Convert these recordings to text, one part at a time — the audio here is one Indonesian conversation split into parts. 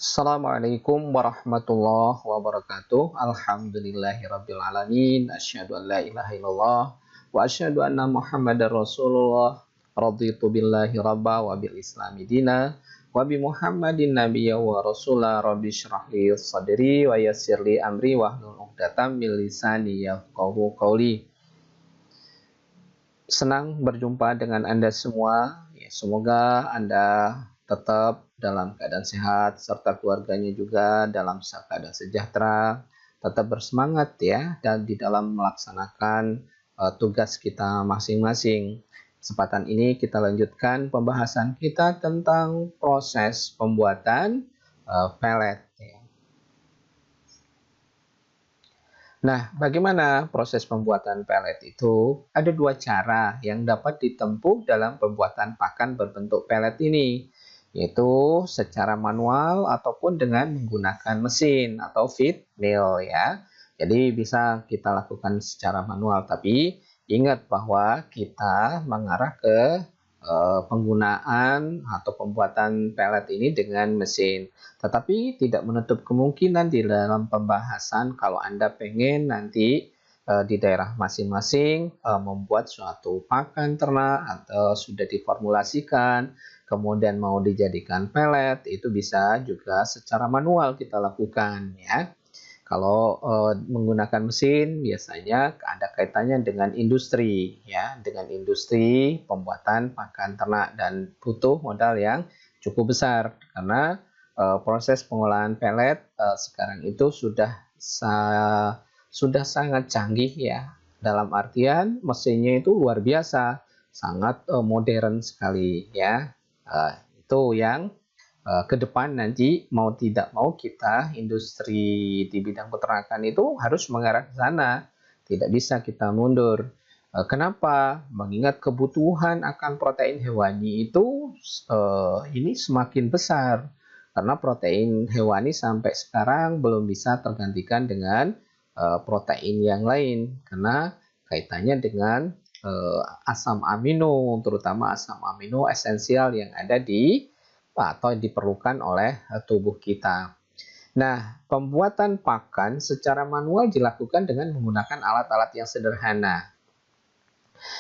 Assalamualaikum warahmatullahi wabarakatuh. Alhamdulillahirrabbilalamin. Asyhadu an la ilaha illallah wa asyhadu anna Muhammadar Rasulullah. Raditu billahi rabba wa bil islami dina wa bi Muhammadin nabiyya wa rasula. Rabbi shrah li sadri wa yassir li amri wahlul 'uqdatam min lisani yafqahu qawli. Senang berjumpa dengan Anda semua. Ya, semoga Anda tetap dalam keadaan sehat serta keluarganya juga dalam keadaan sejahtera, tetap bersemangat ya dan di dalam melaksanakan tugas kita masing-masing. Kesempatan ini kita lanjutkan pembahasan kita tentang proses pembuatan pelet. Nah, bagaimana proses pembuatan pelet itu? Ada dua cara yang dapat ditempuh dalam pembuatan pakan berbentuk pelet ini, yaitu secara manual ataupun dengan menggunakan mesin atau feed mill ya. Jadi bisa kita lakukan secara manual, tapi ingat bahwa kita mengarah ke penggunaan atau pembuatan pelet ini dengan mesin. Tetapi tidak menutup kemungkinan di dalam pembahasan kalau Anda pengen nanti di daerah masing-masing membuat suatu pakan ternak atau sudah diformulasikan, kemudian mau dijadikan pelet, itu bisa juga secara manual kita lakukan ya. Kalau menggunakan mesin biasanya ada kaitannya dengan industri ya, dengan industri pembuatan pakan ternak dan butuh modal yang cukup besar karena proses pengolahan pelet sekarang itu sudah sangat canggih ya. Dalam artian mesinnya itu luar biasa, sangat modern sekali ya. Itu yang ke depan nanti mau tidak mau kita industri di bidang peternakan itu harus mengarah ke sana, tidak bisa kita mundur. Kenapa? Mengingat kebutuhan akan protein hewani itu ini semakin besar karena protein hewani sampai sekarang belum bisa tergantikan dengan protein yang lain karena kaitannya dengan asam amino, terutama asam amino esensial yang ada di atau diperlukan oleh tubuh kita. Nah, pembuatan pakan secara manual dilakukan dengan menggunakan alat-alat yang sederhana.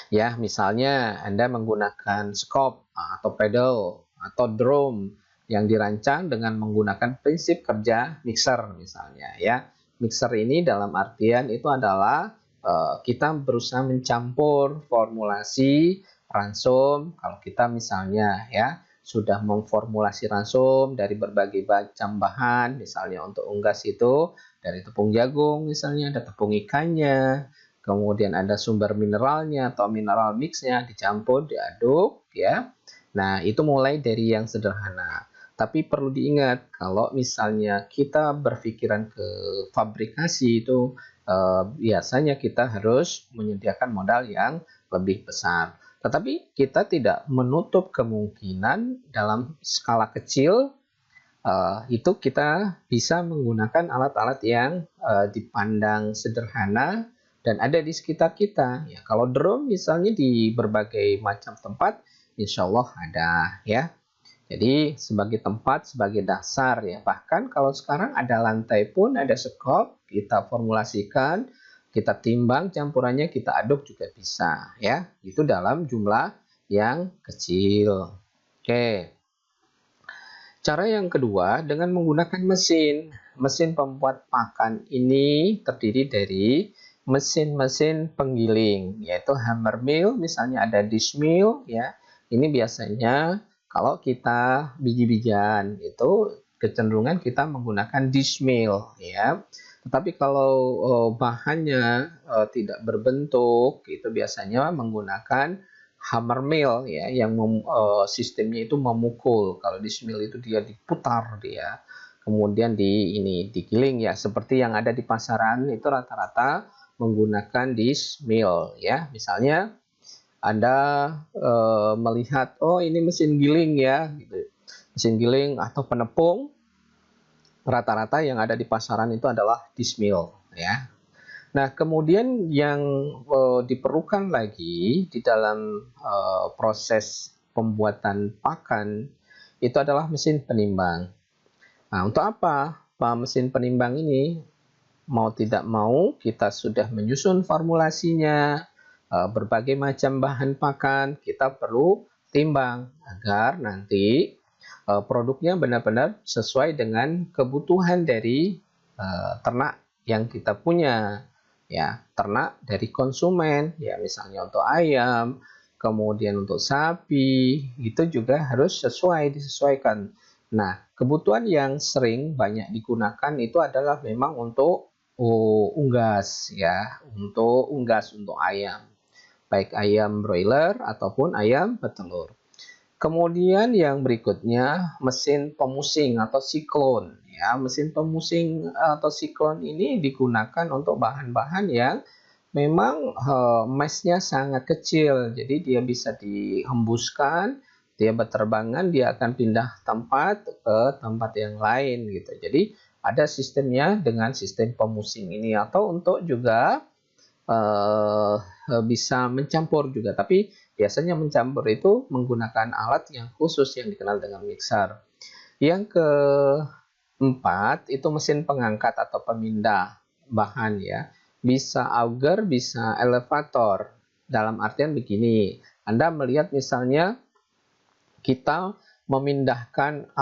Ya, misalnya Anda menggunakan skop atau pedal atau drum yang dirancang dengan menggunakan prinsip kerja mixer misalnya ya. Mixer ini dalam artian itu adalah kita berusaha mencampur formulasi ransum. Kalau kita misalnya ya sudah memformulasi ransum dari berbagai macam bahan, misalnya untuk unggas itu dari tepung jagung misalnya ada tepung ikannya, kemudian ada sumber mineralnya atau mineral mixnya dicampur diaduk ya. Nah itu mulai dari yang sederhana, tapi perlu diingat kalau misalnya kita berpikiran ke fabrikasi itu biasanya kita harus menyediakan modal yang lebih besar. Tetapi kita tidak menutup kemungkinan dalam skala kecil itu kita bisa menggunakan alat-alat yang dipandang sederhana dan ada di sekitar kita. Ya, kalau drone misalnya di berbagai macam tempat, insya Allah ada ya. Jadi sebagai tempat, sebagai dasar ya. Bahkan kalau sekarang ada lantai pun, ada skop, kita formulasikan, kita timbang campurannya, kita aduk juga bisa ya. Itu dalam jumlah yang kecil. Oke. Cara yang kedua dengan menggunakan mesin. Mesin pembuat pakan ini terdiri dari mesin-mesin penggiling, yaitu hammer mill, misalnya ada dish mill ya. Ini biasanya kalau kita biji-bijian itu kecenderungan kita menggunakan dish mill ya. Tetapi kalau bahannya tidak berbentuk, itu biasanya menggunakan hammer mill ya, yang sistemnya itu memukul. Kalau dish mill itu dia diputar dia, kemudian digiling ya, seperti yang ada di pasaran itu rata-rata menggunakan dish mill ya. Misalnya Anda melihat, oh ini mesin giling ya, gitu. Mesin giling atau penepung rata-rata yang ada di pasaran itu adalah dish mill ya. Nah, kemudian yang diperlukan lagi di dalam proses pembuatan pakan itu adalah mesin penimbang. Nah, untuk apa mesin penimbang ini? Mau tidak mau kita sudah menyusun formulasinya, berbagai macam bahan pakan kita perlu timbang agar nanti produknya benar-benar sesuai dengan kebutuhan dari ternak yang kita punya, ya, ternak dari konsumen, ya, misalnya untuk ayam, kemudian untuk sapi, itu juga harus disesuaikan. Nah, kebutuhan yang sering banyak digunakan itu adalah memang untuk unggas, ya, untuk unggas untuk ayam, baik ayam broiler ataupun ayam petelur. Kemudian yang berikutnya mesin pemusing atau siklon, ya. Mesin pemusing atau siklon ini digunakan untuk bahan-bahan yang memang mesnya sangat kecil, jadi dia bisa dihembuskan, dia berterbangan, dia akan pindah tempat ke tempat yang lain gitu. Jadi ada sistemnya dengan sistem pemusing ini, atau untuk juga bisa mencampur juga, tapi biasanya mencampur itu menggunakan alat yang khusus yang dikenal dengan mixer. Yang keempat itu mesin pengangkat atau pemindah bahan, ya. Bisa auger, bisa elevator. Dalam artian begini, Anda melihat misalnya kita memindahkan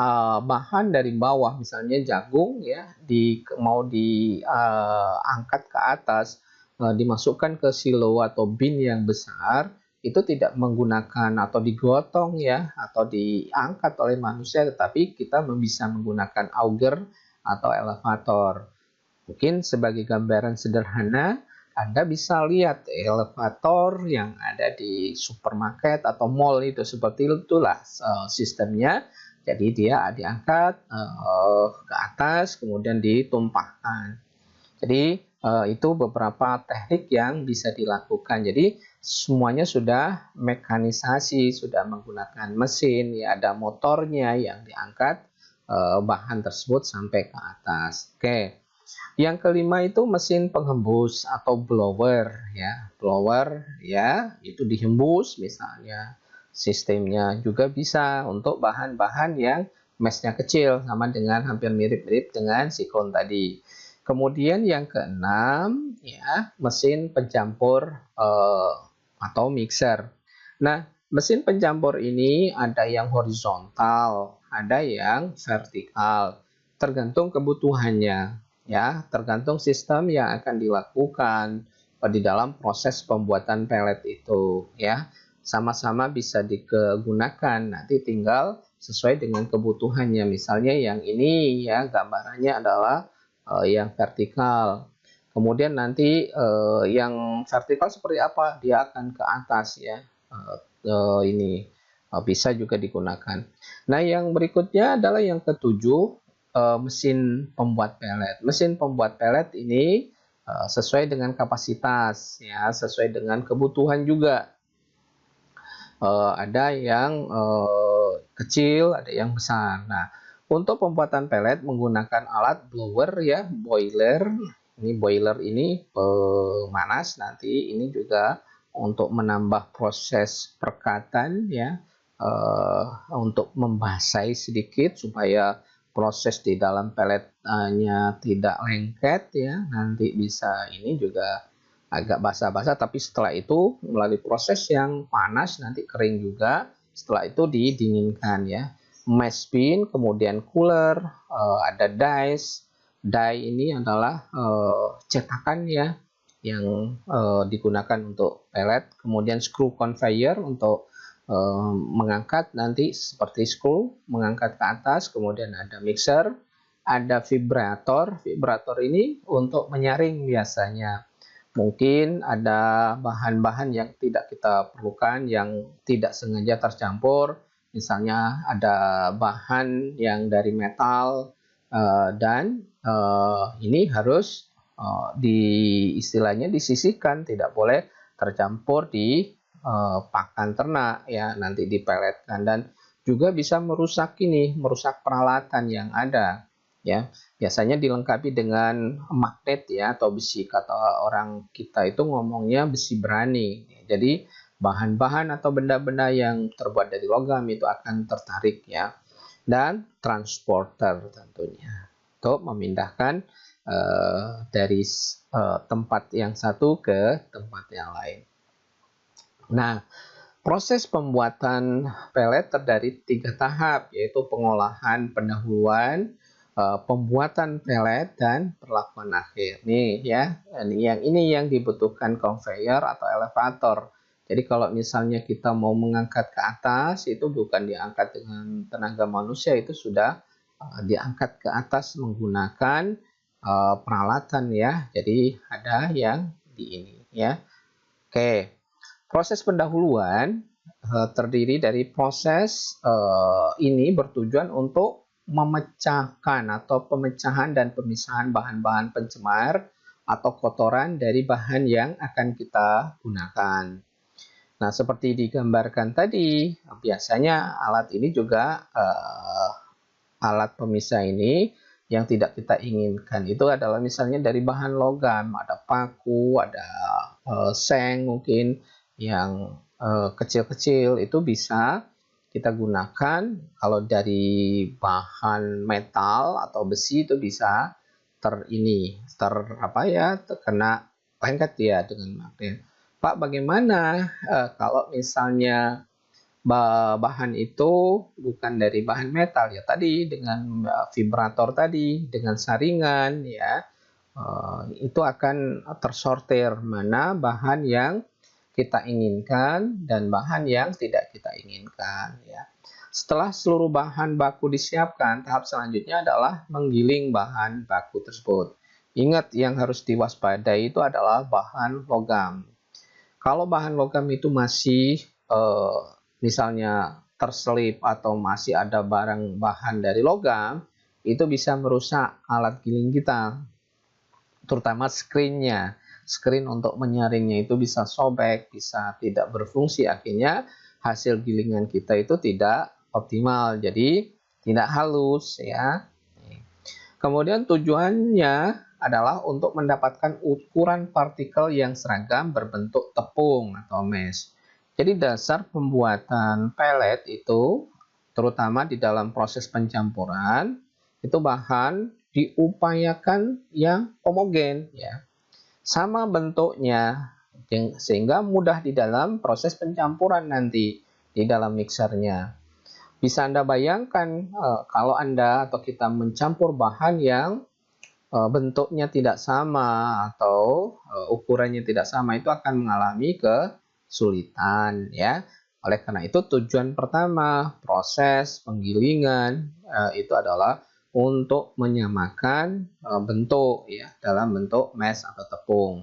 bahan dari bawah, misalnya jagung, ya, mau diangkat ke atas, dimasukkan ke silo atau bin yang besar, itu tidak menggunakan atau digotong, ya, atau diangkat oleh manusia, tetapi kita bisa menggunakan auger atau elevator. Mungkin sebagai gambaran sederhana, Anda bisa lihat elevator yang ada di supermarket atau mall, itu seperti itulah sistemnya. Jadi dia diangkat ke atas, kemudian ditumpahkan. Jadi itu beberapa teknik yang bisa dilakukan. Jadi semuanya sudah mekanisasi, sudah menggunakan mesin, ya, ada motornya yang diangkat bahan tersebut sampai ke atas. Oke. Yang kelima itu mesin penghembus atau blower, ya. Blower, ya, itu dihembus misalnya. Sistemnya juga bisa untuk bahan-bahan yang mesnya kecil, sama dengan hampir mirip-mirip dengan siklon tadi. Kemudian yang keenam, ya, mesin pencampur atau mixer. Nah, mesin pencampur ini ada yang horizontal, ada yang vertikal, tergantung kebutuhannya, ya, tergantung sistem yang akan dilakukan di dalam proses pembuatan pelet itu, ya. Sama-sama bisa digunakan, nanti tinggal sesuai dengan kebutuhannya. Misalnya yang ini, ya, gambarannya adalah yang vertikal. Kemudian nanti yang vertikal seperti apa? Dia akan ke atas, ya. Ini bisa juga digunakan. Nah, yang berikutnya adalah yang ketujuh, mesin pembuat pelet. Mesin pembuat pelet ini sesuai dengan kapasitas, ya, sesuai dengan kebutuhan juga. Ada yang kecil, ada yang besar. Nah, untuk pembuatan pelet menggunakan alat blower, ya, boiler. Ini boiler ini pemanas, nanti ini juga untuk menambah proses perkatan, ya, untuk membasahi sedikit supaya proses di dalam peletnya tidak lengket, ya, nanti bisa ini juga agak basah-basah, tapi setelah itu melalui proses yang panas nanti kering juga, setelah itu didinginkan, ya. Mash bin, kemudian cooler, ada dice. Die ini adalah cetakan, ya, yang digunakan untuk pelet. Kemudian screw conveyor untuk mengangkat nanti seperti screw, mengangkat ke atas. Kemudian ada mixer, ada vibrator. Vibrator ini untuk menyaring biasanya. Mungkin ada bahan-bahan yang tidak kita perlukan, yang tidak sengaja tercampur. Misalnya ada bahan yang dari metal, dan ini harus istilahnya disisihkan, tidak boleh tercampur di pakan ternak, ya, nanti dipeletkan, dan juga bisa merusak peralatan yang ada, ya. Biasanya dilengkapi dengan magnet, ya, atau besi, kata orang kita itu ngomongnya besi berani. Jadi bahan-bahan atau benda-benda yang terbuat dari logam itu akan tertarik, ya. dan transporter tentunya untuk memindahkan dari tempat yang satu ke tempat yang lain. Nah, proses pembuatan pelet terdiri 3 tahap, yaitu pengolahan pendahuluan, pembuatan pelet, dan perlakuan akhir. Nih ya, ini yang dibutuhkan conveyor atau elevator. Jadi kalau misalnya kita mau mengangkat ke atas, itu bukan diangkat dengan tenaga manusia, itu sudah diangkat ke atas menggunakan peralatan ya. Jadi ada yang di ini ya. Oke, proses pendahuluan terdiri dari proses ini bertujuan untuk memecahkan atau pemecahan dan pemisahan bahan-bahan pencemar atau kotoran dari bahan yang akan kita gunakan. Nah, seperti digambarkan tadi, biasanya alat ini juga alat pemisah ini yang tidak kita inginkan itu adalah misalnya dari bahan logam, ada paku, ada seng mungkin yang kecil-kecil, itu bisa kita gunakan. Kalau dari bahan metal atau besi itu bisa terkena lengket ya dengan magnet. Pak, bagaimana kalau misalnya bahan itu bukan dari bahan metal ya, tadi dengan vibrator tadi, dengan saringan ya, itu akan tersortir mana bahan yang kita inginkan dan bahan yang tidak kita inginkan ya. Setelah seluruh bahan baku disiapkan, tahap selanjutnya adalah menggiling bahan baku tersebut. Ingat, yang harus diwaspadai itu adalah bahan logam. Kalau bahan logam itu masih misalnya terselip atau masih ada bahan dari logam, itu bisa merusak alat giling kita, terutama screen-nya. Screen untuk menyaringnya itu bisa sobek, bisa tidak berfungsi, akhirnya hasil gilingan kita itu tidak optimal, jadi tidak halus ya. Kemudian tujuannya adalah untuk mendapatkan ukuran partikel yang seragam berbentuk tepung atau mesh. Jadi dasar pembuatan pelet itu, terutama di dalam proses pencampuran, itu bahan diupayakan yang homogen ya, sama bentuknya, sehingga mudah di dalam proses pencampuran nanti di dalam mixernya. Bisa Anda bayangkan kalau Anda atau kita mencampur bahan yang bentuknya tidak sama atau ukurannya tidak sama, itu akan mengalami kesulitan ya. Oleh karena itu tujuan pertama proses penggilingan itu adalah untuk menyamakan bentuk ya, dalam bentuk mesh atau tepung.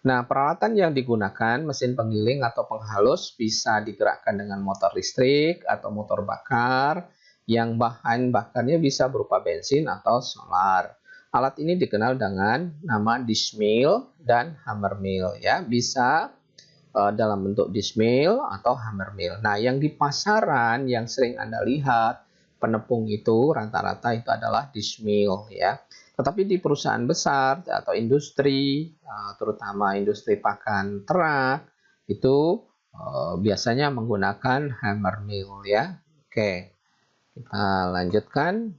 Nah, peralatan yang digunakan mesin penggiling atau penghalus bisa digerakkan dengan motor listrik atau motor bakar yang bahan bakarnya bisa berupa bensin atau solar. Alat ini dikenal dengan nama dish mill dan hammer mill ya, bisa dalam bentuk dish mill atau hammer mill. Nah, yang di pasaran yang sering Anda lihat penepung itu rata-rata itu adalah dish mill ya. Tetapi di perusahaan besar atau industri, terutama industri pakan ternak, itu biasanya menggunakan hammer mill ya. Oke, kita lanjutkan.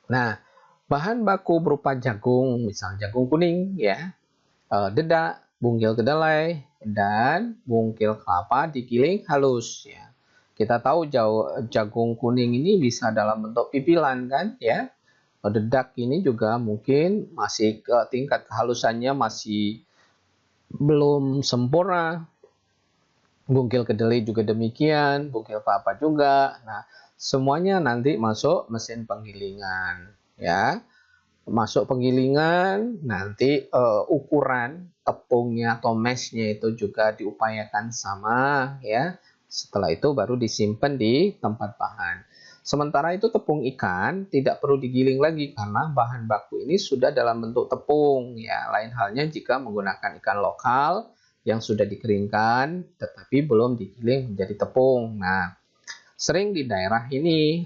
Nah, bahan baku berupa jagung, misalnya jagung kuning ya, dedak, bungkil kedelai, dan bungkil kelapa digiling halus ya. Kita tahu jagung kuning ini bisa dalam bentuk pipilan kan ya. Dedak ini juga mungkin masih tingkat kehalusannya masih belum sempurna. Bungkil kedelai juga demikian, bungkil kelapa juga. Nah, semuanya nanti masuk mesin penggilingan ya. Masuk penggilingan, nanti ukuran tepungnya atau meshnya itu juga diupayakan sama ya. Setelah itu baru disimpan di tempat bahan. Sementara itu tepung ikan tidak perlu digiling lagi karena bahan baku ini sudah dalam bentuk tepung ya. Lain halnya jika menggunakan ikan lokal yang sudah dikeringkan tetapi belum digiling menjadi tepung. Nah, sering di daerah ini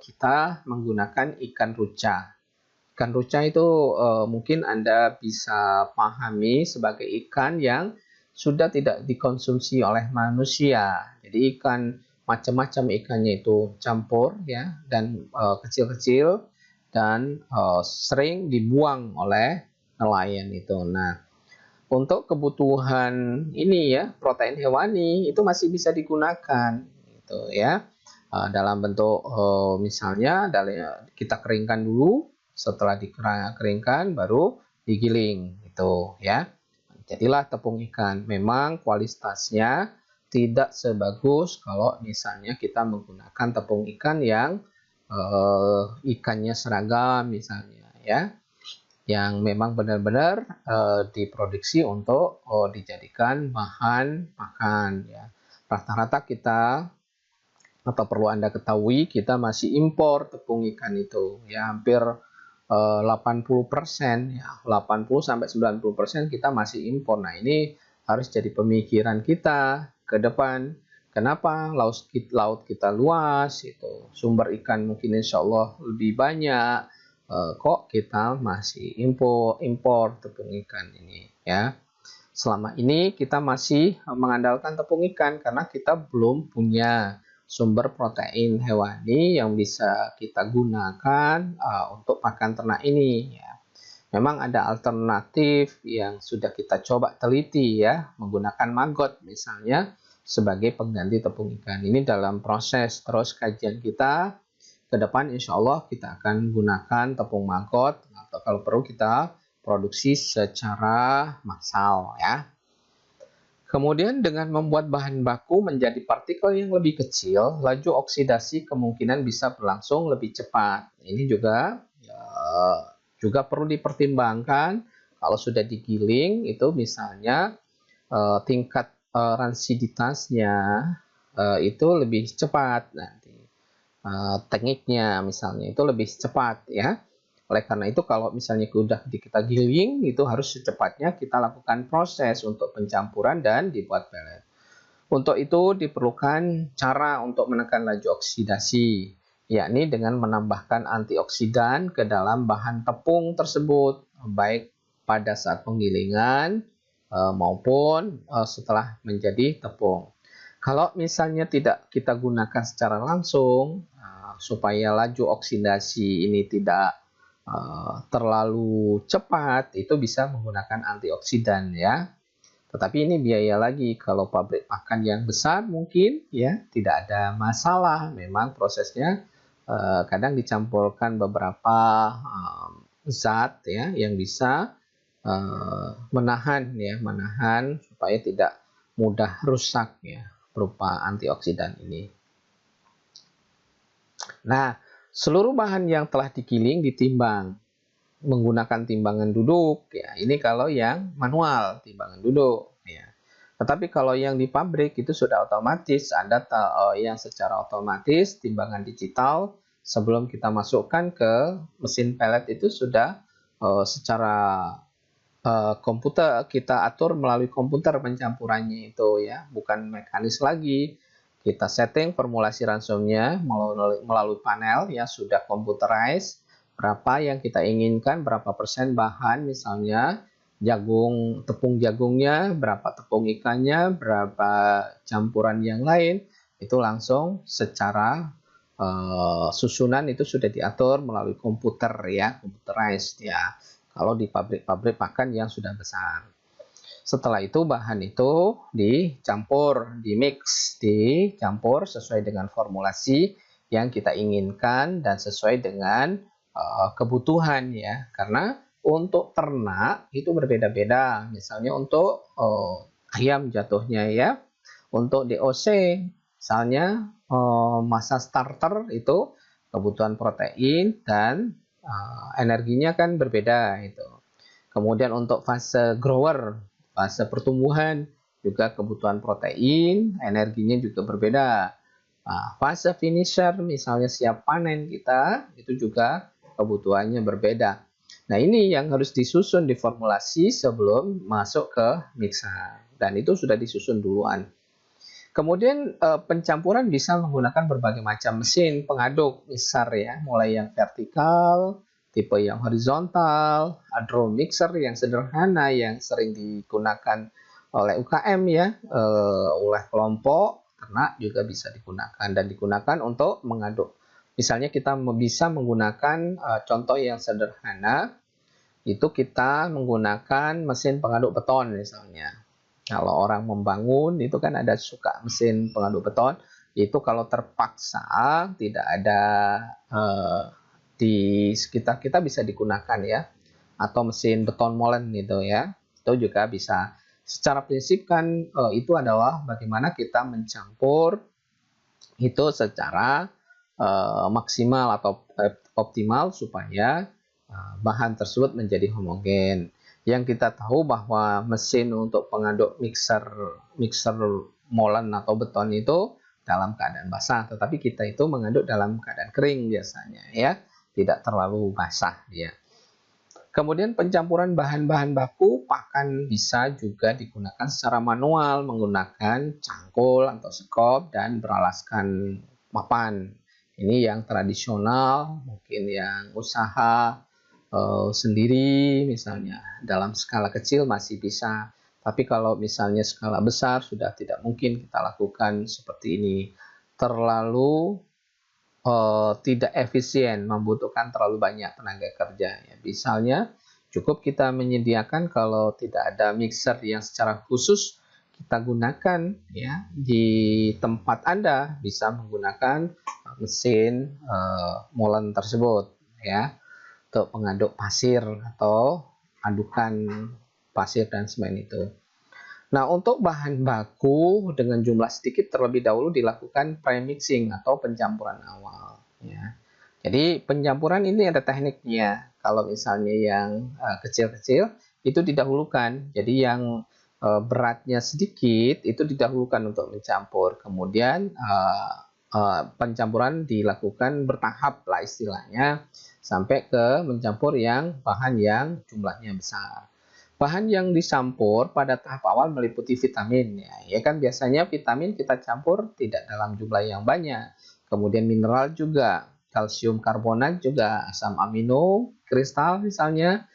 kita menggunakan ikan ruca. Ikan ruca itu mungkin Anda bisa pahami sebagai ikan yang sudah tidak dikonsumsi oleh manusia. Jadi ikan macam-macam ikannya itu campur ya, dan kecil-kecil, dan sering dibuang oleh nelayan itu. Nah, untuk kebutuhan ini ya, protein hewani itu masih bisa digunakan gitu ya. Dalam bentuk misalnya kita keringkan dulu, setelah dikeringkan baru digiling gitu ya. Jadilah tepung ikan. Memang kualitasnya tidak sebagus kalau misalnya kita menggunakan tepung ikan yang ikannya seragam misalnya ya, yang memang benar-benar diproduksi untuk dijadikan bahan makan ya. Rata-rata kita, atau perlu Anda ketahui, kita masih impor tepung ikan itu ya, hampir 80% ya, 80 sampai 90% kita masih impor. Nah, ini harus jadi pemikiran kita ke depan. Kenapa laut kita luas itu, sumber ikan mungkin insya Allah lebih banyak, kok kita masih impor tepung ikan ini ya. Selama ini kita masih mengandalkan tepung ikan karena kita belum punya sumber protein hewani yang bisa kita gunakan untuk pakan ternak ini ya. Memang ada alternatif yang sudah kita coba teliti ya, menggunakan maggot misalnya sebagai pengganti tepung ikan. Ini dalam proses terus kajian kita ke depan, insya Allah kita akan gunakan tepung maggot, atau kalau perlu kita produksi secara massal ya. Kemudian dengan membuat bahan baku menjadi partikel yang lebih kecil, laju oksidasi kemungkinan bisa berlangsung lebih cepat. Ini juga perlu dipertimbangkan kalau sudah digiling itu, misalnya tingkat ransiditasnya itu lebih cepat nanti. Tekniknya misalnya itu lebih cepat ya. Oleh karena itu kalau misalnya sudah kita giling, itu harus secepatnya kita lakukan proses untuk pencampuran dan dibuat pelet. Untuk itu diperlukan cara untuk menekan laju oksidasi, yakni dengan menambahkan antioksidan ke dalam bahan tepung tersebut, baik pada saat penggilingan maupun setelah menjadi tepung. Kalau misalnya tidak kita gunakan secara langsung, supaya laju oksidasi ini tidak terlalu cepat, itu bisa menggunakan antioksidan ya. Tetapi ini biaya lagi. Kalau pabrik pakan yang besar mungkin ya tidak ada masalah. Memang prosesnya kadang dicampurkan beberapa zat ya yang bisa menahan supaya tidak mudah rusak ya, berupa antioksidan ini. Nah, seluruh bahan yang telah digiling ditimbang menggunakan timbangan duduk ya. Ini kalau yang manual, timbangan duduk ya. Tetapi kalau yang di pabrik itu sudah otomatis, ada yang secara otomatis timbangan digital. Sebelum kita masukkan ke mesin pelet itu sudah secara komputer kita atur melalui komputer pencampurannya itu ya, bukan mekanis lagi. Kita setting formulasi ransumnya melalui panel yang sudah computerized, berapa yang kita inginkan, berapa persen bahan, misalnya tepung jagungnya, berapa tepung ikannya, berapa campuran yang lain, itu langsung secara susunan itu sudah diatur melalui komputer ya, computerized ya, kalau di pabrik-pabrik pakan yang sudah besar. Setelah itu bahan itu dicampur sesuai dengan formulasi yang kita inginkan dan sesuai dengan kebutuhan ya. Karena untuk ternak itu berbeda-beda. Misalnya untuk ayam jatuhnya ya, untuk DOC misalnya masa starter itu kebutuhan protein dan energinya kan berbeda itu. Kemudian untuk fase grower, fase pertumbuhan, juga kebutuhan protein, energinya juga berbeda. Nah, fase finisher, misalnya siap panen kita, itu juga kebutuhannya berbeda. Nah, ini yang harus disusun di formulasi sebelum masuk ke mixer. Dan itu sudah disusun duluan. Kemudian pencampuran bisa menggunakan berbagai macam mesin pengaduk mixer ya, mulai yang vertikal, tipe yang horizontal, drum mixer yang sederhana yang sering digunakan oleh UKM ya, oleh kelompok ternak juga bisa digunakan dan digunakan untuk mengaduk. Misalnya kita bisa menggunakan contoh yang sederhana, itu kita menggunakan mesin pengaduk beton misalnya. Kalau orang membangun itu kan ada suka mesin pengaduk beton, itu kalau terpaksa tidak ada di sekitar kita bisa digunakan ya, atau mesin beton molen gitu ya, itu juga bisa. Secara prinsip kan itu adalah bagaimana kita mencampur itu secara maksimal atau optimal supaya bahan tersebut menjadi homogen. Yang kita tahu bahwa mesin untuk pengaduk mixer molen atau beton itu dalam keadaan basah, tetapi kita itu mengaduk dalam keadaan kering biasanya ya, tidak terlalu basah ya. Kemudian pencampuran bahan-bahan baku pakan bisa juga digunakan secara manual menggunakan cangkul atau sekop dan beralaskan papan. Ini yang tradisional, mungkin yang usaha sendiri misalnya. Dalam skala kecil masih bisa, tapi kalau misalnya skala besar sudah tidak mungkin kita lakukan seperti ini. Terlalu tidak efisien, membutuhkan terlalu banyak tenaga kerja. Ya, misalnya cukup kita menyediakan kalau tidak ada mixer yang secara khusus kita gunakan ya di tempat Anda bisa menggunakan mesin molen tersebut ya untuk pengaduk pasir atau adukan pasir dan semen itu. Nah, untuk bahan baku dengan jumlah sedikit terlebih dahulu dilakukan premixing atau pencampuran awal. Ya. Jadi pencampuran ini ada tekniknya. Kalau misalnya yang kecil-kecil itu didahulukan. Jadi yang beratnya sedikit itu didahulukan untuk mencampur. Kemudian pencampuran dilakukan bertahap lah istilahnya sampai ke mencampur yang bahan yang jumlahnya besar. Bahan yang dicampur pada tahap awal meliputi vitamin ya kan biasanya vitamin kita campur tidak dalam jumlah yang banyak. Kemudian mineral juga, kalsium karbonat juga, asam amino kristal misalnya.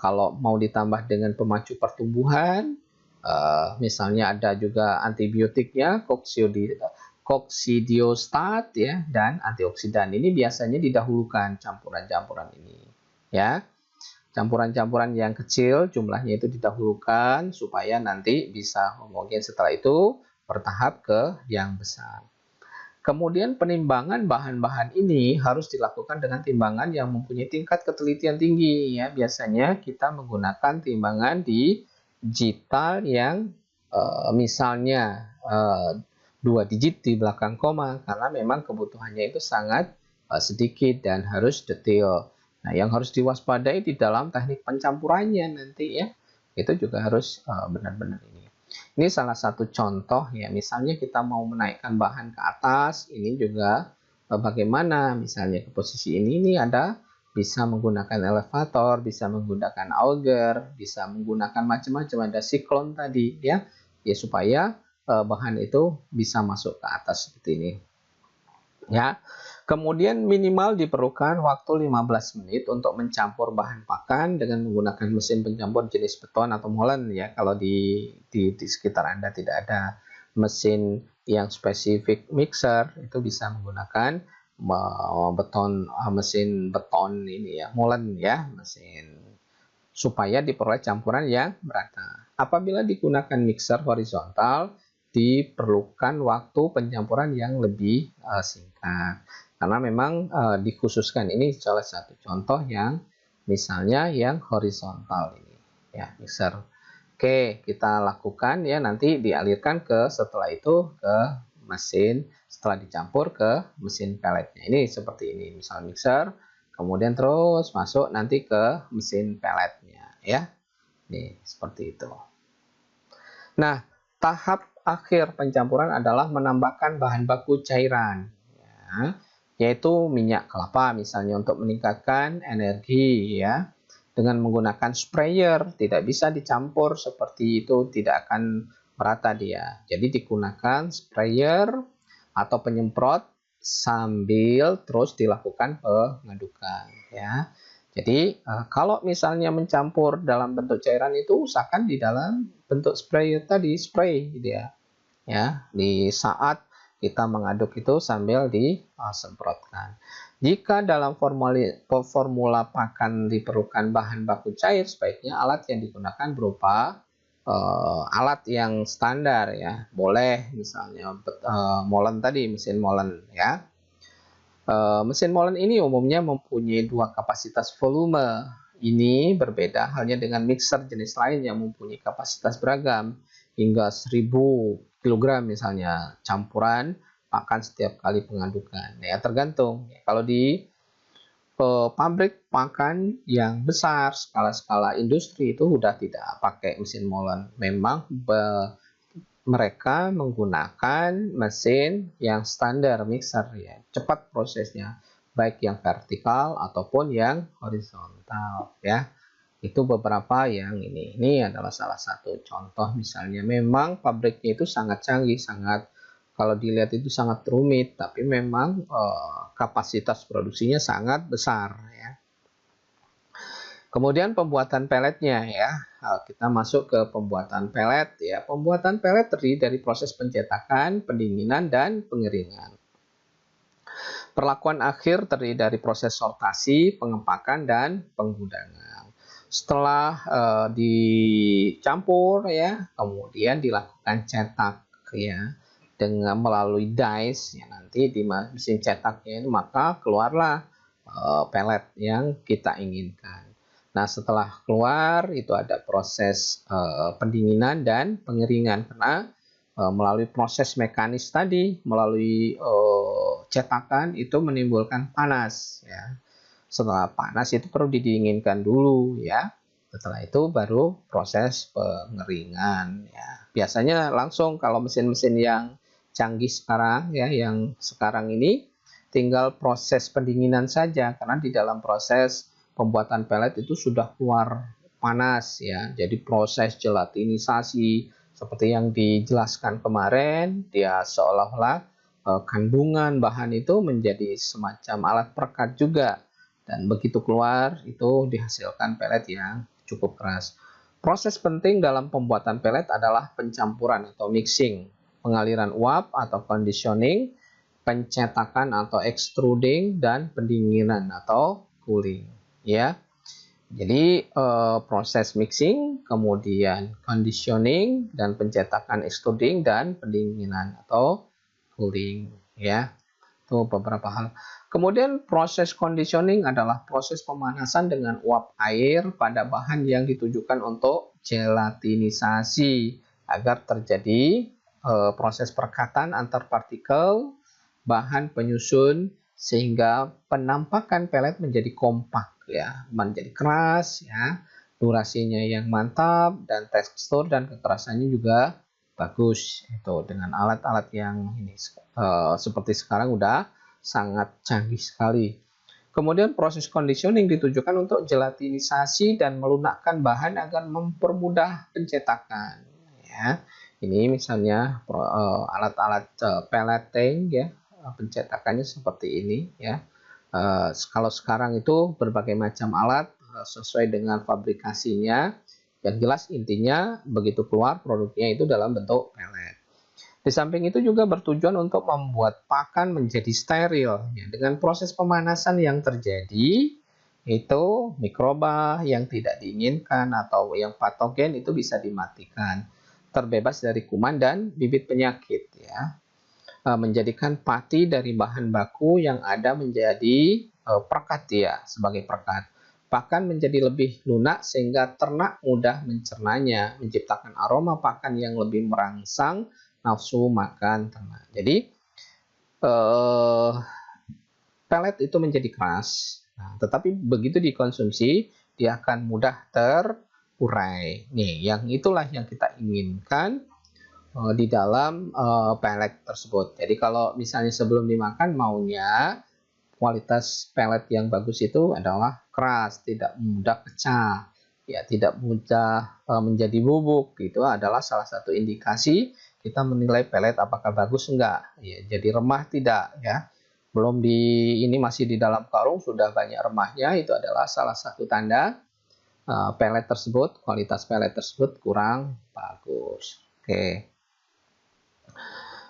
Kalau mau ditambah dengan pemacu pertumbuhan, misalnya ada juga antibiotiknya, koksidiostat ya dan antioksidan. Ini biasanya didahulukan campuran-campuran ini ya. Campuran-campuran yang kecil jumlahnya itu didahulukan supaya nanti bisa homogen, setelah itu bertahap ke yang besar. Kemudian penimbangan bahan-bahan ini harus dilakukan dengan timbangan yang mempunyai tingkat ketelitian tinggi ya. Biasanya kita menggunakan timbangan digital yang misalnya 2 digit di belakang koma karena memang kebutuhannya itu sangat sedikit dan harus detail. Nah, yang harus diwaspadai di dalam teknik pencampurannya nanti ya, itu juga harus benar-benar ini. Ini salah satu contoh ya, misalnya kita mau menaikkan bahan ke atas, ini juga bagaimana misalnya ke posisi ini ada bisa menggunakan elevator, bisa menggunakan auger, bisa menggunakan macam-macam, ada siklon tadi ya, supaya bahan itu bisa masuk ke atas seperti ini. Ya. Kemudian minimal diperlukan waktu 15 menit untuk mencampur bahan pakan dengan menggunakan mesin pencampur jenis beton atau molen ya. Kalau di sekitar Anda tidak ada mesin yang spesifik mixer, itu bisa menggunakan mesin beton ini ya, molen ya, mesin supaya diperoleh campuran yang merata. Apabila digunakan mixer horizontal, diperlukan waktu pencampuran yang lebih singkat. Karena memang dikhususkan, ini salah satu contoh yang misalnya yang horizontal ini ya, mixer. Oke, kita lakukan ya, nanti dialirkan setelah itu ke mesin, setelah dicampur ke mesin pelletnya. Ini seperti ini, misal mixer, kemudian terus masuk nanti ke mesin pelletnya ya. Nih, seperti itu. Nah, tahap akhir pencampuran adalah menambahkan bahan baku cairan ya, yaitu minyak kelapa misalnya untuk meningkatkan energi ya. Dengan menggunakan sprayer, tidak bisa dicampur seperti itu, tidak akan merata dia. Jadi digunakan sprayer atau penyemprot sambil terus dilakukan pengadukan ya. Jadi kalau misalnya mencampur dalam bentuk cairan itu usahakan di dalam bentuk sprayer tadi, spray gitu ya. ya di saat kita mengaduk itu sambil disemprotkan. Jika dalam formula pakan diperlukan bahan baku cair, sebaiknya alat yang digunakan berupa alat yang standar ya. Boleh misalnya molen tadi, mesin molen ya. Mesin molen ini umumnya mempunyai dua kapasitas volume. Ini berbeda halnya dengan mixer jenis lain yang mempunyai kapasitas beragam hingga 1000 kg misalnya campuran pakan setiap kali pengadukan. Ya tergantung. Kalau di pabrik pakan yang besar skala-skala industri itu sudah tidak pakai mesin molen. Memang mereka menggunakan mesin yang standar mixer ya, cepat prosesnya, baik yang vertikal ataupun yang horizontal ya. Itu beberapa yang ini adalah salah satu contoh misalnya. Memang pabriknya itu sangat canggih, sangat kalau dilihat itu sangat rumit, tapi memang kapasitas produksinya sangat besar ya. Kemudian pembuatan peletnya ya. Kita masuk ke pembuatan pelet ya. Pembuatan pelet terdiri dari proses pencetakan, pendinginan dan pengeringan. Perlakuan akhir terdiri dari proses sortasi, pengepakan dan penggudangan. Setelah dicampur ya, kemudian dilakukan cetak ya dengan melalui dice ya, nanti di mesin cetaknya itu maka keluarlah pelet yang kita inginkan. Nah, setelah keluar itu ada proses pendinginan dan pengeringan karena melalui proses mekanis tadi, melalui cetakan itu menimbulkan panas ya. Setelah panas itu perlu didinginkan dulu ya. Setelah itu baru proses pengeringan ya. Biasanya langsung kalau mesin-mesin yang canggih sekarang ya, yang sekarang ini tinggal proses pendinginan saja karena di dalam proses pembuatan pelet itu sudah keluar panas ya. Jadi proses gelatinisasi seperti yang dijelaskan kemarin, dia seolah-olah kandungan bahan itu menjadi semacam alat perekat juga. Dan begitu keluar itu dihasilkan pelet yang cukup keras. Proses penting dalam pembuatan pelet adalah pencampuran atau mixing, pengaliran uap atau conditioning, pencetakan atau extruding, dan pendinginan atau cooling. Ya, jadi proses mixing, kemudian conditioning dan pencetakan, extruding dan pendinginan atau cooling. Ya, itu beberapa hal. Kemudian proses conditioning adalah proses pemanasan dengan uap air pada bahan yang ditujukan untuk gelatinisasi agar terjadi proses perekatan antar partikel bahan penyusun sehingga penampakan pelet menjadi kompak ya, menjadi keras ya, durasinya yang mantap dan tekstur dan kekerasannya juga bagus. Itu dengan alat-alat yang ini seperti sekarang udah sangat canggih sekali. Kemudian proses conditioning ditujukan untuk gelatinisasi dan melunakkan bahan agar mempermudah pencetakan ya. Ini misalnya alat-alat pelleting ya, pencetakannya seperti ini ya. Kalau sekarang itu berbagai macam alat sesuai dengan fabrikasinya. Yang jelas intinya begitu keluar produknya itu dalam bentuk pelet. Di samping itu juga bertujuan untuk membuat pakan menjadi steril. Ya, dengan proses pemanasan yang terjadi itu mikroba yang tidak diinginkan atau yang patogen itu bisa dimatikan, terbebas dari kuman dan bibit penyakit ya. Menjadikan pati dari bahan baku yang ada menjadi perekat ya, sebagai perekat. Pakan menjadi lebih lunak sehingga ternak mudah mencernanya, menciptakan aroma pakan yang lebih merangsang nafsu makan ternak. Jadi pelet itu menjadi keras, tetapi begitu dikonsumsi dia akan mudah terurai. Nih, yang itulah yang kita inginkan di dalam pelet tersebut. Jadi kalau misalnya sebelum dimakan maunya kualitas pelet yang bagus itu adalah keras, tidak mudah pecah, ya tidak mudah menjadi bubuk. Itu adalah salah satu indikasi kita menilai pelet apakah bagus enggak. Ya, jadi remah tidak ya. Belum ini masih di dalam karung sudah banyak remahnya, itu adalah salah satu tanda pelet tersebut, kualitas pelet tersebut kurang bagus. Oke.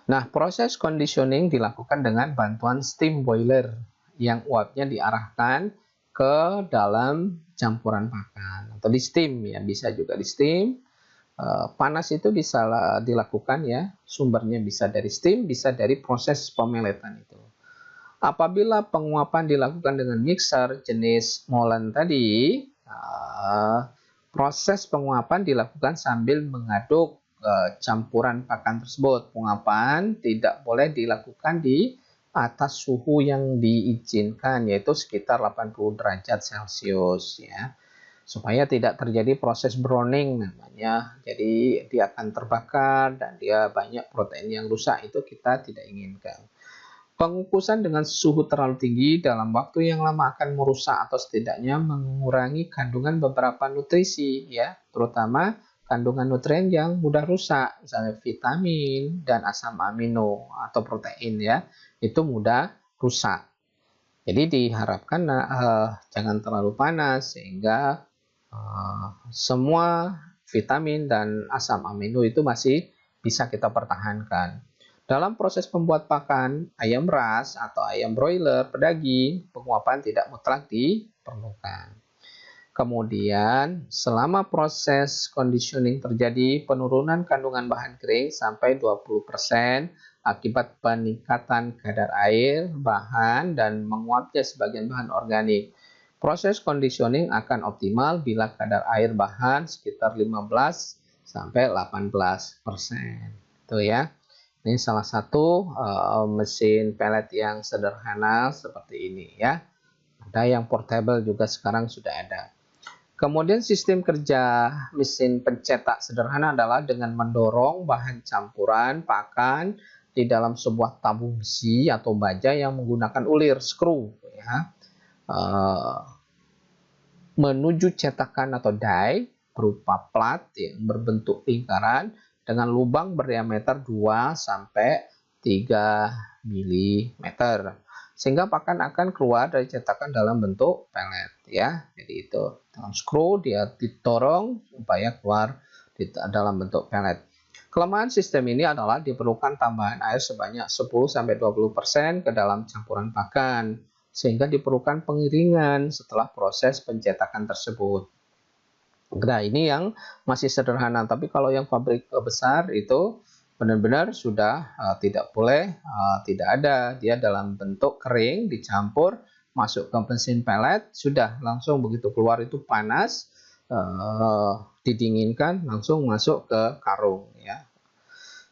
Nah, proses conditioning dilakukan dengan bantuan steam boiler yang uapnya diarahkan ke dalam campuran pakan atau di steam ya, bisa juga di steam. Panas itu bisa dilakukan ya, sumbernya bisa dari steam, bisa dari proses pemeletan itu. Apabila penguapan dilakukan dengan mixer jenis Molen tadi, proses penguapan dilakukan sambil mengaduk campuran pakan tersebut. Penguapan tidak boleh dilakukan di atas suhu yang diizinkan, yaitu sekitar 80 derajat Celcius ya, supaya tidak terjadi proses browning namanya. Jadi dia akan terbakar dan dia banyak protein yang rusak, itu kita tidak inginkan. Pengukusan dengan suhu terlalu tinggi dalam waktu yang lama akan merusak atau setidaknya mengurangi kandungan beberapa nutrisi ya, terutama kandungan nutrien yang mudah rusak, misalnya vitamin dan asam amino atau protein ya, itu mudah rusak. Jadi diharapkan jangan terlalu panas sehingga semua vitamin dan asam amino itu masih bisa kita pertahankan. Dalam proses pembuat pakan ayam ras atau ayam broiler pedaging, penguapan tidak mutlak diperlukan. Kemudian, selama proses conditioning terjadi penurunan kandungan bahan kering sampai 20% akibat peningkatan kadar air, bahan, dan menguapnya sebagian bahan organik. Proses conditioning akan optimal bila kadar air bahan sekitar 15 sampai 18%. Itu ya. Ini salah satu mesin pellet yang sederhana seperti ini ya. Ada yang portable juga sekarang sudah ada. Kemudian sistem kerja mesin pencetak sederhana adalah dengan mendorong bahan campuran pakan di dalam sebuah tabung besi atau baja yang menggunakan ulir screw ya, menuju cetakan atau die berupa plat yang berbentuk lingkaran dengan lubang berdiameter 2 sampai 3 mm. Sehingga pakan akan keluar dari cetakan dalam bentuk pellet ya. Jadi itu dengan screw dia didorong supaya keluar dalam bentuk pellet. Kelemahan sistem ini adalah diperlukan tambahan air sebanyak 10-20% ke dalam campuran pakan, sehingga diperlukan pengiringan setelah proses pencetakan tersebut. Nah, ini yang masih sederhana, tapi kalau yang pabrik besar itu benar-benar sudah tidak boleh, tidak ada, dia dalam bentuk kering dicampur masuk ke mesin pellet, sudah langsung begitu keluar itu panas, didinginkan langsung masuk ke karung ya.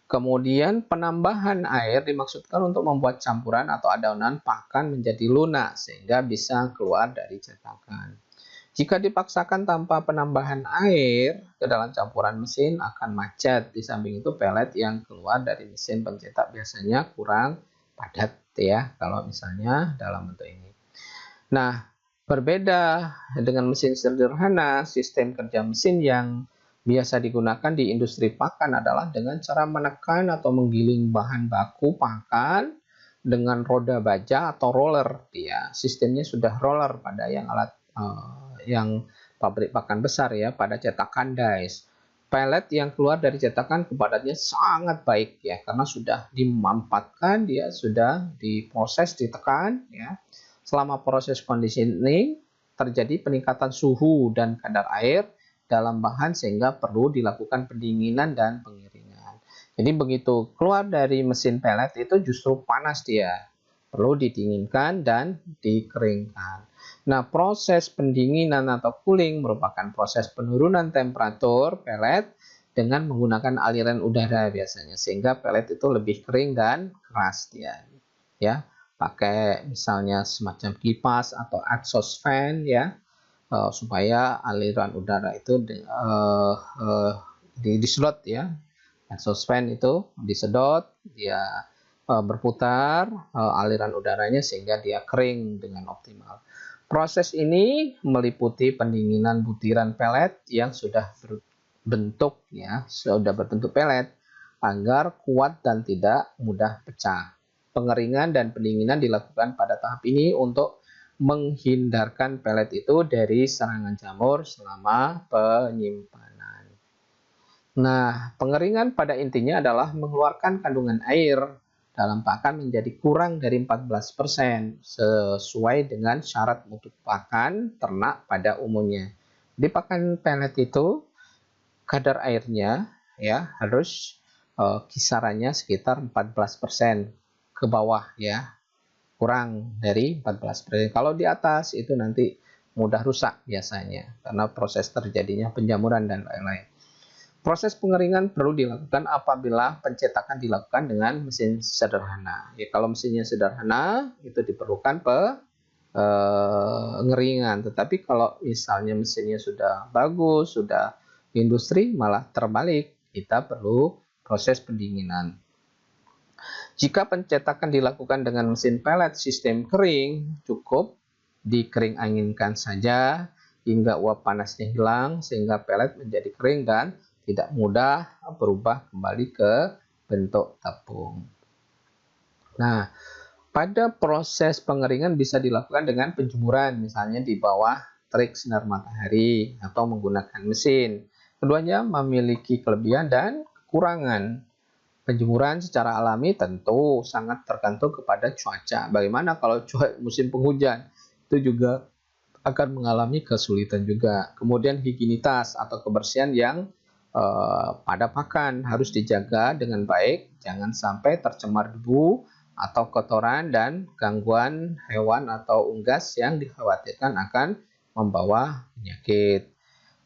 Kemudian penambahan air dimaksudkan untuk membuat campuran atau adonan pakan menjadi lunak sehingga bisa keluar dari cetakan. Jika dipaksakan tanpa penambahan air ke dalam campuran mesin akan macet. Di samping itu pellet yang keluar dari mesin pencetak biasanya kurang padat ya kalau misalnya dalam bentuk ini. Nah, berbeda dengan mesin sederhana, sistem kerja mesin yang biasa digunakan di industri pakan adalah dengan cara menekan atau menggiling bahan baku pakan dengan roda baja atau roller. Ya, sistemnya sudah roller pada yang alat yang pabrik pakan besar ya, pada cetakan dies. Pellet yang keluar dari cetakan kepadatnya sangat baik ya, karena sudah dimampatkan, dia sudah diproses, ditekan ya. Selama proses conditioning terjadi peningkatan suhu dan kadar air dalam bahan sehingga perlu dilakukan pendinginan dan pengiringan. Jadi begitu keluar dari mesin pellet itu justru panas dia, perlu didinginkan dan dikeringkan. Nah, proses pendinginan atau cooling merupakan proses penurunan temperatur pellet dengan menggunakan aliran udara biasanya, sehingga pellet itu lebih kering dan keras dia. Ya, pakai misalnya semacam kipas atau exhaust fan ya, supaya aliran udara itu disedot ya. Exhaust fan itu disedot, dia berputar aliran udaranya sehingga dia kering dengan optimal. Proses ini meliputi pendinginan butiran pellet yang sudah berbentuk ya, sudah berbentuk pellet agar kuat dan tidak mudah pecah. Pengeringan dan pendinginan dilakukan pada tahap ini untuk menghindarkan pellet itu dari serangan jamur selama penyimpanan. Nah, pengeringan pada intinya adalah mengeluarkan kandungan air dalam pakan menjadi kurang dari 14% sesuai dengan syarat mutu pakan ternak pada umumnya. Di pakan pelet itu kadar airnya ya harus kisarannya sekitar 14% ke bawah ya, kurang dari 14%. Kalau di atas itu nanti mudah rusak biasanya karena proses terjadinya penjamuran dan lain-lain. Proses pengeringan perlu dilakukan apabila pencetakan dilakukan dengan mesin sederhana. Ya, kalau mesinnya sederhana, itu diperlukan pengeringan. Tetapi kalau misalnya mesinnya sudah bagus, sudah industri, malah terbalik. Kita perlu proses pendinginan. Jika pencetakan dilakukan dengan mesin pelet sistem kering, cukup dikering anginkan saja hingga uap panasnya hilang sehingga pelet menjadi kering dan tidak mudah berubah kembali ke bentuk tepung. Nah, pada proses pengeringan bisa dilakukan dengan penjemuran, misalnya di bawah terik sinar matahari atau menggunakan mesin. Keduanya memiliki kelebihan dan kekurangan. Penjemuran secara alami tentu sangat tergantung kepada cuaca. Bagaimana kalau musim penghujan? Itu juga akan mengalami kesulitan juga. Kemudian higienitas atau kebersihan yang pada pakan harus dijaga dengan baik, jangan sampai tercemar debu atau kotoran dan gangguan hewan atau unggas yang dikhawatirkan akan membawa penyakit.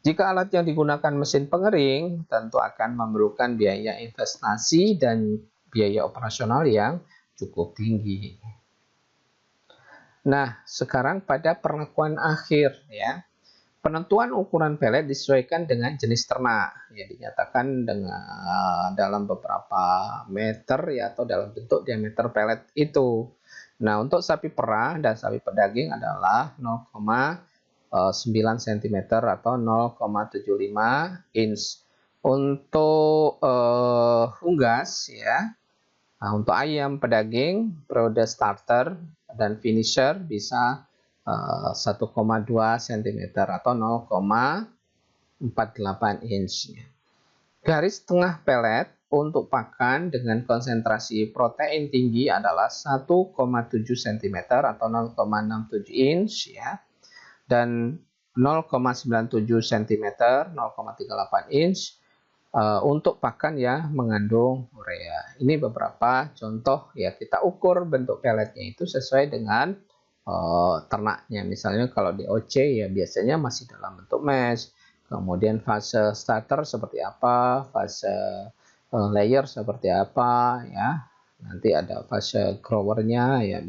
Jika alat yang digunakan mesin pengering, tentu akan memerlukan biaya investasi dan biaya operasional yang cukup tinggi. Nah, sekarang pada perlakuan akhir ya. Penentuan ukuran pelet disesuaikan dengan jenis ternak. Ya, dinyatakan dengan dalam beberapa meter ya atau dalam bentuk diameter pelet itu. Nah, untuk sapi perah dan sapi pedaging adalah 0,9 cm atau 0,75 inch. Untuk unggas ya. Nah, untuk ayam pedaging, periode starter dan finisher bisa 1,2 cm atau 0,48 inch. Garis tengah pelet untuk pakan dengan konsentrasi protein tinggi adalah 1,7 cm atau 0,67 inch ya. Dan 0,97 cm, 0,38 inch untuk pakan yang mengandung urea. Ini beberapa contoh ya, kita ukur bentuk peletnya itu sesuai dengan ternaknya. Misalnya kalau di OC ya biasanya masih dalam bentuk mesh. Kemudian fase starter seperti apa, fase layer seperti apa ya. Nanti ada fase growernya ya,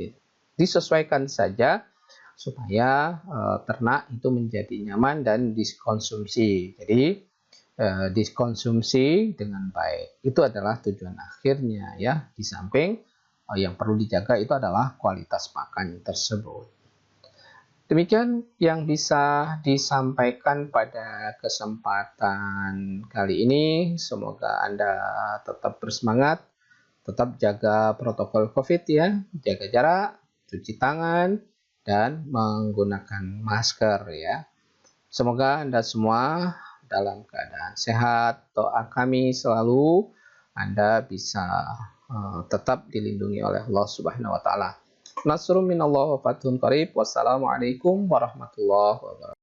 disesuaikan saja supaya ternak itu menjadi nyaman dan dikonsumsi. Jadi dikonsumsi dengan baik. Itu adalah tujuan akhirnya ya. Di samping yang perlu dijaga itu adalah kualitas pakan tersebut. Demikian yang bisa disampaikan pada kesempatan kali ini. Semoga Anda tetap bersemangat, tetap jaga protokol COVID ya, jaga jarak, cuci tangan, dan menggunakan masker ya. Semoga Anda semua dalam keadaan sehat. Doa kami selalu Anda bisa tetap dilindungi oleh Allah Subhanahu wa taala. Nasrun minallah wa fathun qarib. Wassalamualaikum warahmatullahi wabarakatuh.